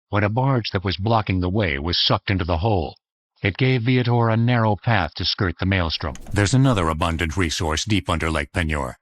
when a barge that was blocking the way was sucked into the hole. It gave Viator a narrow path to skirt the maelstrom. There's another abundant resource deep under Lake Peigneur,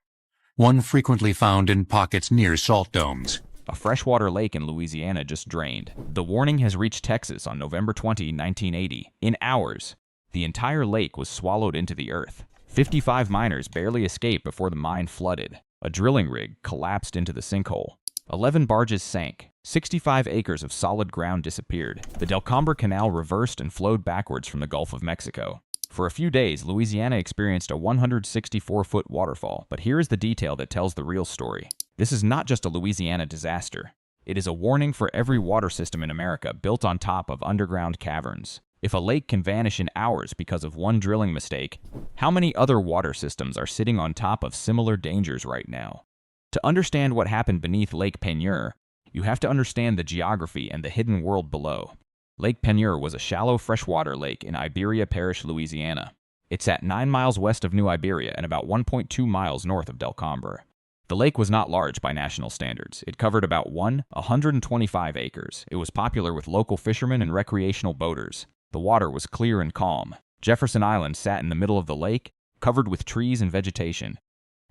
one frequently found in pockets near salt domes. A freshwater lake in Louisiana just drained. The warning has reached Texas on November 20, 1980. In hours, the entire lake was swallowed into the earth. 55 miners barely escaped before the mine flooded. A drilling rig collapsed into the sinkhole. 11 barges sank. 65 acres of solid ground disappeared. The Delcambre Canal reversed and flowed backwards from the Gulf of Mexico. For a few days, Louisiana experienced a 164-foot waterfall, but here is the detail that tells the real story. This is not just a Louisiana disaster. It is a warning for every water system in America built on top of underground caverns. If a lake can vanish in hours because of one drilling mistake, how many other water systems are sitting on top of similar dangers right now? To understand what happened beneath Lake Peigneur, you have to understand the geography and the hidden world below. Lake Peigneur was a shallow freshwater lake in Iberia Parish, Louisiana. It's at 9 miles west of New Iberia and about 1.2 miles north of Delcambre. The lake was not large by national standards. It covered about 125 acres. It was popular with local fishermen and recreational boaters. The water was clear and calm. Jefferson Island sat in the middle of the lake, covered with trees and vegetation.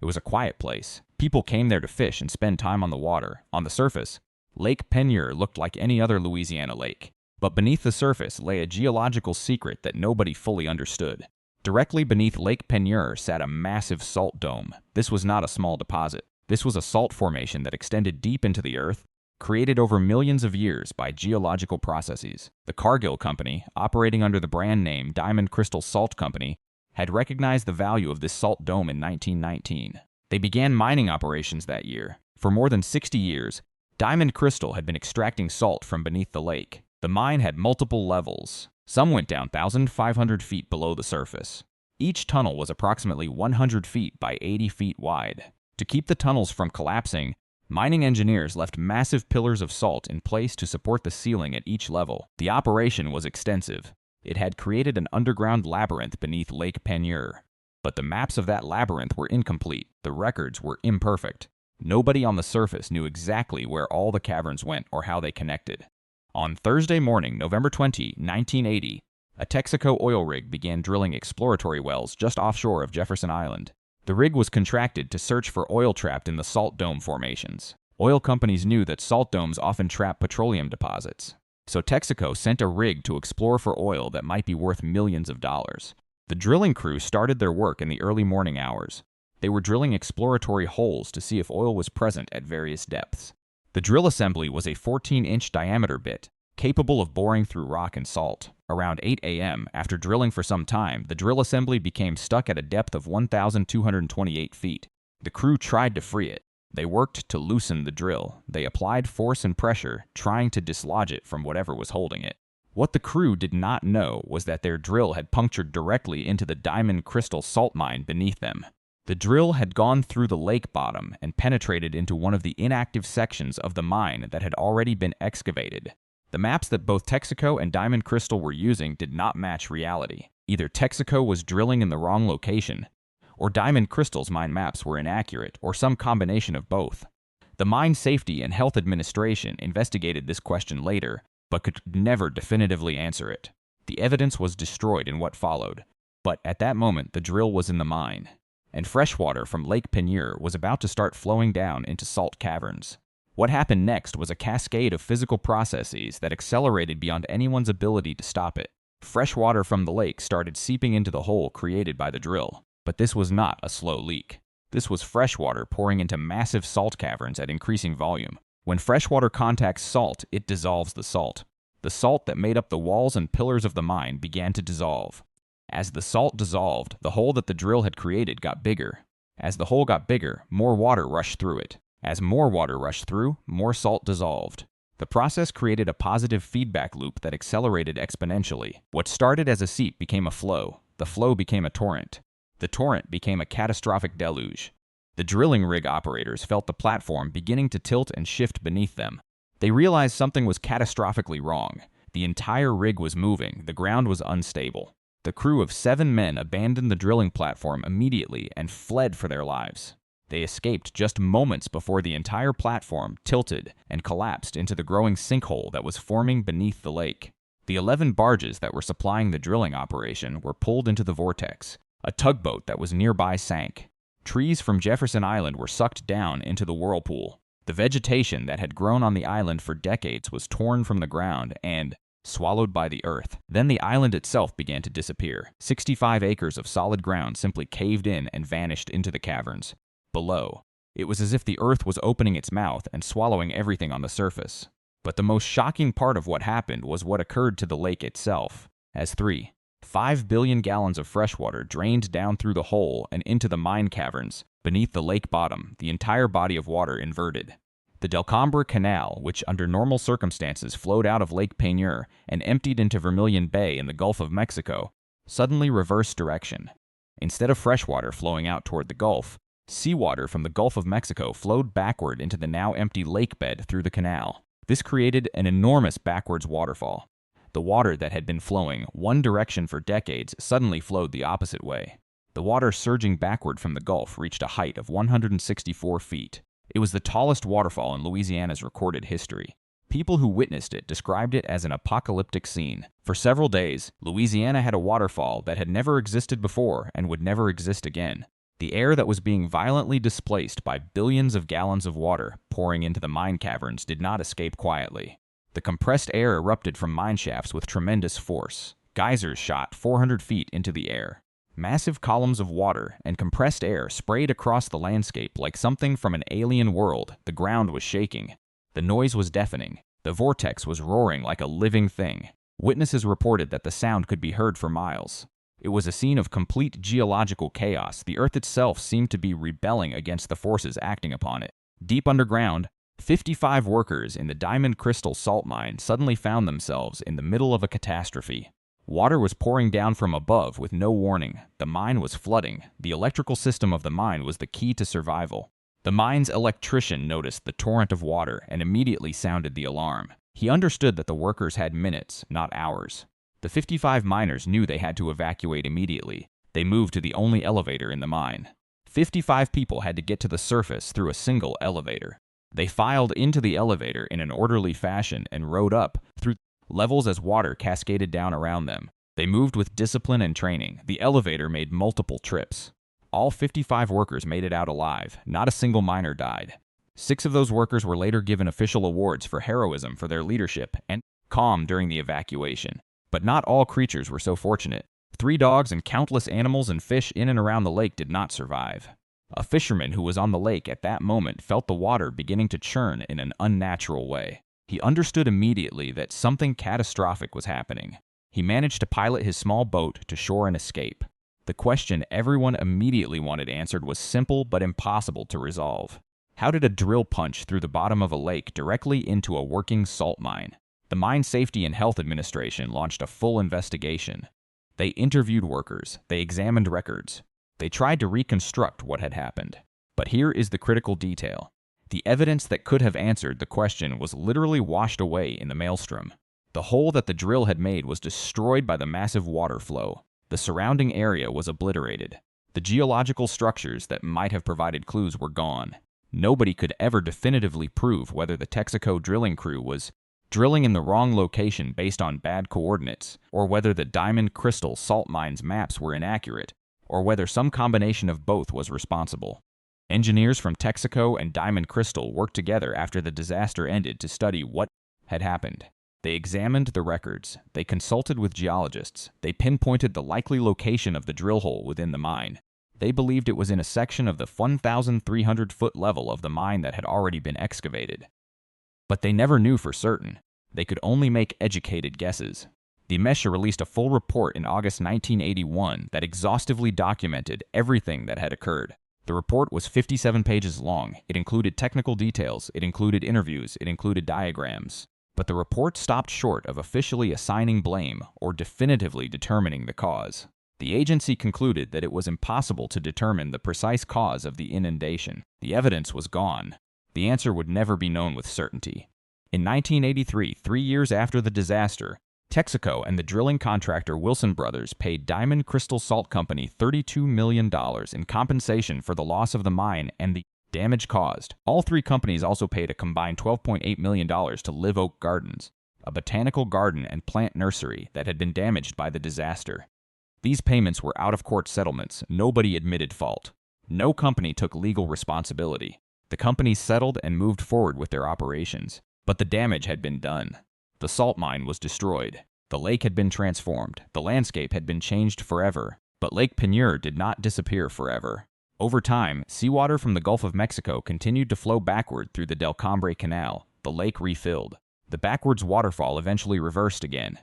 It was a quiet place. People came there to fish and spend time on the water. On the surface, Lake Peigneur looked like any other Louisiana lake. But beneath the surface lay a geological secret that nobody fully understood. Directly beneath Lake Peigneur sat a massive salt dome. This was not a small deposit. This was a salt formation that extended deep into the earth, created over millions of years by geological processes. The Cargill Company, operating under the brand name Diamond Crystal Salt Company, had recognized the value of this salt dome in 1919. They began mining operations that year. For more than 60 years, Diamond Crystal had been extracting salt from beneath the lake. The mine had multiple levels. Some went down 1,500 feet below the surface. Each tunnel was approximately 100 feet by 80 feet wide. To keep the tunnels from collapsing, mining engineers left massive pillars of salt in place to support the ceiling at each level. The operation was extensive. It had created an underground labyrinth beneath Lake Peigneur. But the maps of that labyrinth were incomplete. The records were imperfect. Nobody on the surface knew exactly where all the caverns went or how they connected. On Thursday morning, November 20, 1980, a Texaco oil rig began drilling exploratory wells just offshore of Jefferson Island. The rig was contracted to search for oil trapped in the salt dome formations. Oil companies knew that salt domes often trap petroleum deposits. So Texaco sent a rig to explore for oil that might be worth millions of dollars. The drilling crew started their work in the early morning hours. They were drilling exploratory holes to see if oil was present at various depths. The drill assembly was a 14-inch diameter bit, capable of boring through rock and salt. Around 8 a.m., after drilling for some time, the drill assembly became stuck at a depth of 1,228 feet. The crew tried to free it. They worked to loosen the drill. They applied force and pressure, trying to dislodge it from whatever was holding it. What the crew did not know was that their drill had punctured directly into the Diamond Crystal salt mine beneath them. The drill had gone through the lake bottom and penetrated into one of the inactive sections of the mine that had already been excavated. The maps that both Texaco and Diamond Crystal were using did not match reality. Either Texaco was drilling in the wrong location, or Diamond Crystal's mine maps were inaccurate, or some combination of both. The Mine Safety and Health Administration investigated this question later, but could never definitively answer it. The evidence was destroyed in what followed, but at that moment the drill was in the mine, and fresh water from Lake Peigneur was about to start flowing down into salt caverns. What happened next was a cascade of physical processes that accelerated beyond anyone's ability to stop it. Fresh water from the lake started seeping into the hole created by the drill, but this was not a slow leak. This was fresh water pouring into massive salt caverns at increasing volume. When fresh water contacts salt, it dissolves the salt. The salt that made up the walls and pillars of the mine began to dissolve. As the salt dissolved, the hole that the drill had created got bigger. As the hole got bigger, more water rushed through it. As more water rushed through, more salt dissolved. The process created a positive feedback loop that accelerated exponentially. What started as a seep became a flow. The flow became a torrent. The torrent became a catastrophic deluge. The drilling rig operators felt the platform beginning to tilt and shift beneath them. They realized something was catastrophically wrong. The entire rig was moving. The ground was unstable. The crew of 7 men abandoned the drilling platform immediately and fled for their lives. They escaped just moments before the entire platform tilted and collapsed into the growing sinkhole that was forming beneath the lake. The 11 barges that were supplying the drilling operation were pulled into the vortex. A tugboat that was nearby sank. Trees from Jefferson Island were sucked down into the whirlpool. The vegetation that had grown on the island for decades was torn from the ground and swallowed by the earth. Then the island itself began to disappear. 65 acres of solid ground simply caved in and vanished into the caverns. Below, it was as if the earth was opening its mouth and swallowing everything on the surface. But the most shocking part of what happened was what occurred to the lake itself, as 5 billion gallons of freshwater drained down through the hole and into the mine caverns beneath the lake bottom. The entire body of water inverted. The Delcombre Canal, which under normal circumstances flowed out of Lake Peigneur and emptied into Vermilion Bay in the Gulf of Mexico, suddenly reversed direction. Instead of freshwater flowing out toward the Gulf, seawater from the Gulf of Mexico flowed backward into the now empty lake bed through the canal. This created an enormous backwards waterfall. The water that had been flowing one direction for decades suddenly flowed the opposite way. The water surging backward from the Gulf reached a height of 164 feet. It was the tallest waterfall in Louisiana's recorded history. People who witnessed it described it as an apocalyptic scene. For several days, Louisiana had a waterfall that had never existed before and would never exist again. The air that was being violently displaced by billions of gallons of water pouring into the mine caverns did not escape quietly. The compressed air erupted from mine shafts with tremendous force. Geysers shot 400 feet into the air. Massive columns of water and compressed air sprayed across the landscape like something from an alien world. The ground was shaking. The noise was deafening. The vortex was roaring like a living thing. Witnesses reported that the sound could be heard for miles. It was a scene of complete geological chaos. The earth itself seemed to be rebelling against the forces acting upon it. Deep underground, 55 workers in the Diamond Crystal salt mine suddenly found themselves in the middle of a catastrophe. Water was pouring down from above with no warning. The mine was flooding. The electrical system of the mine was the key to survival. The mine's electrician noticed the torrent of water and immediately sounded the alarm. He understood that the workers had minutes, not hours. The 55 miners knew they had to evacuate immediately. They moved to the only elevator in the mine. 55 people had to get to the surface through a single elevator. They filed into the elevator in an orderly fashion and rode up through levels as water cascaded down around them. They moved with discipline and training. The elevator made multiple trips. All 55 workers made it out alive. Not a single miner died. 6 of those workers were later given official awards for heroism for their leadership and calm during the evacuation. But not all creatures were so fortunate. 3 dogs and countless animals and fish in and around the lake did not survive. A fisherman who was on the lake at that moment felt the water beginning to churn in an unnatural way. He understood immediately that something catastrophic was happening. He managed to pilot his small boat to shore and escape. The question everyone immediately wanted answered was simple but impossible to resolve. How did a drill punch through the bottom of a lake directly into a working salt mine? The Mine Safety and Health Administration launched a full investigation. They interviewed workers. They examined records. They tried to reconstruct what had happened. But here is the critical detail. The evidence that could have answered the question was literally washed away in the maelstrom. The hole that the drill had made was destroyed by the massive water flow. The surrounding area was obliterated. The geological structures that might have provided clues were gone. Nobody could ever definitively prove whether the Texaco drilling crew was drilling in the wrong location based on bad coordinates, or whether the Diamond Crystal salt mine's maps were inaccurate, or whether some combination of both was responsible. Engineers from Texaco and Diamond Crystal worked together after the disaster ended to study what had happened. They examined the records. They consulted with geologists. They pinpointed the likely location of the drill hole within the mine. They believed it was in a section of the 1,300-foot level of the mine that had already been excavated. But they never knew for certain. They could only make educated guesses. The MESHA released a full report in August 1981 that exhaustively documented everything that had occurred. The report was 57 pages long. It included technical details. It included interviews. It included diagrams. But the report stopped short of officially assigning blame or definitively determining the cause. The agency concluded that it was impossible to determine the precise cause of the inundation. The evidence was gone. The answer would never be known with certainty. In 1983, 3 years after the disaster, Texaco and the drilling contractor Wilson Brothers paid Diamond Crystal Salt Company $32 million in compensation for the loss of the mine and the damage caused. All three companies also paid a combined $12.8 million to Live Oak Gardens, a botanical garden and plant nursery that had been damaged by the disaster. These payments were out-of-court settlements. Nobody admitted fault. No company took legal responsibility. The companies settled and moved forward with their operations. But the damage had been done. The salt mine was destroyed. The lake had been transformed. The landscape had been changed forever. But Lake Peigneur did not disappear forever. Over time, seawater from the Gulf of Mexico continued to flow backward through the Del Cambre Canal. The lake refilled. The backwards waterfall eventually reversed again.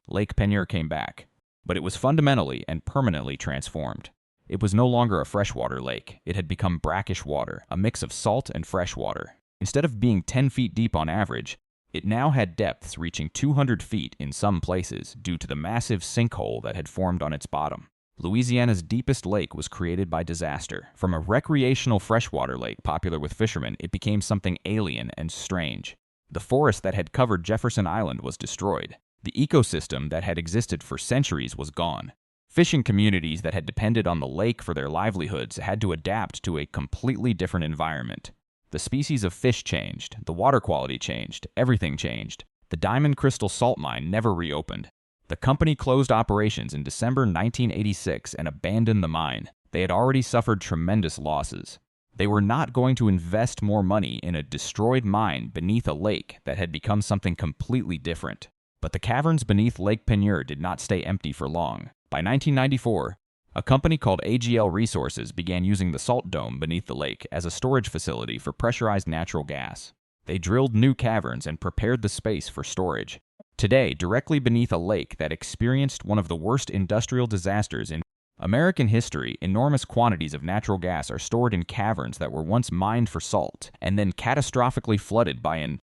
Lake Peigneur came back. But it was fundamentally and permanently transformed. It was no longer a freshwater lake. It had become brackish water, a mix of salt and fresh water. Instead of being 10 feet deep on average, it now had depths reaching 200 feet in some places due to the massive sinkhole that had formed on its bottom. Louisiana's deepest lake was created by disaster. From a recreational freshwater lake popular with fishermen, it became something alien and strange. The forest that had covered Jefferson Island was destroyed. The ecosystem that had existed for centuries was gone. Fishing communities that had depended on the lake for their livelihoods had to adapt to a completely different environment. The species of fish changed, the water quality changed, everything changed. The Diamond Crystal Salt Mine never reopened. The company closed operations in December 1986 and abandoned the mine. They had already suffered tremendous losses. They were not going to invest more money in a destroyed mine beneath a lake that had become something completely different. But the caverns beneath Lake Peigneur did not stay empty for long. By 1994, a company called AGL Resources began using the salt dome beneath the lake as a storage facility for pressurized natural gas. They drilled new caverns and prepared the space for storage. Today, directly beneath a lake that experienced one of the worst industrial disasters in American history, enormous quantities of natural gas are stored in caverns that were once mined for salt and then catastrophically flooded by an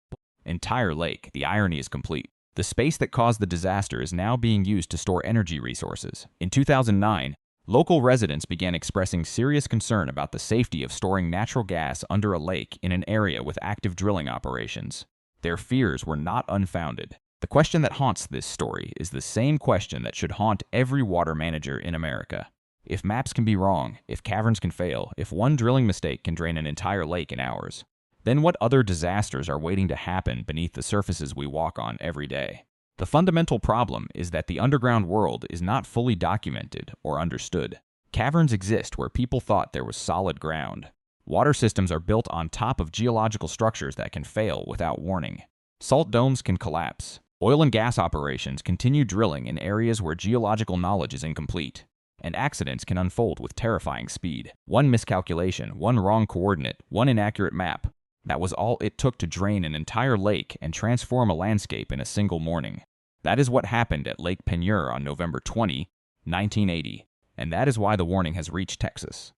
entire lake. The irony is complete. The space that caused the disaster is now being used to store energy resources. In 2009, local residents began expressing serious concern about the safety of storing natural gas under a lake in an area with active drilling operations. Their fears were not unfounded. The question that haunts this story is the same question that should haunt every water manager in America. If maps can be wrong, if caverns can fail, if one drilling mistake can drain an entire lake in hours, then what other disasters are waiting to happen beneath the surfaces we walk on every day? The fundamental problem is that the underground world is not fully documented or understood. Caverns exist where people thought there was solid ground. Water systems are built on top of geological structures that can fail without warning. Salt domes can collapse. Oil and gas operations continue drilling in areas where geological knowledge is incomplete. And accidents can unfold with terrifying speed. One miscalculation, one wrong coordinate, one inaccurate map. That was all it took to drain an entire lake and transform a landscape in a single morning. That is what happened at Lake Peigneur on November 20, 1980, and that is why the warning has reached Texas.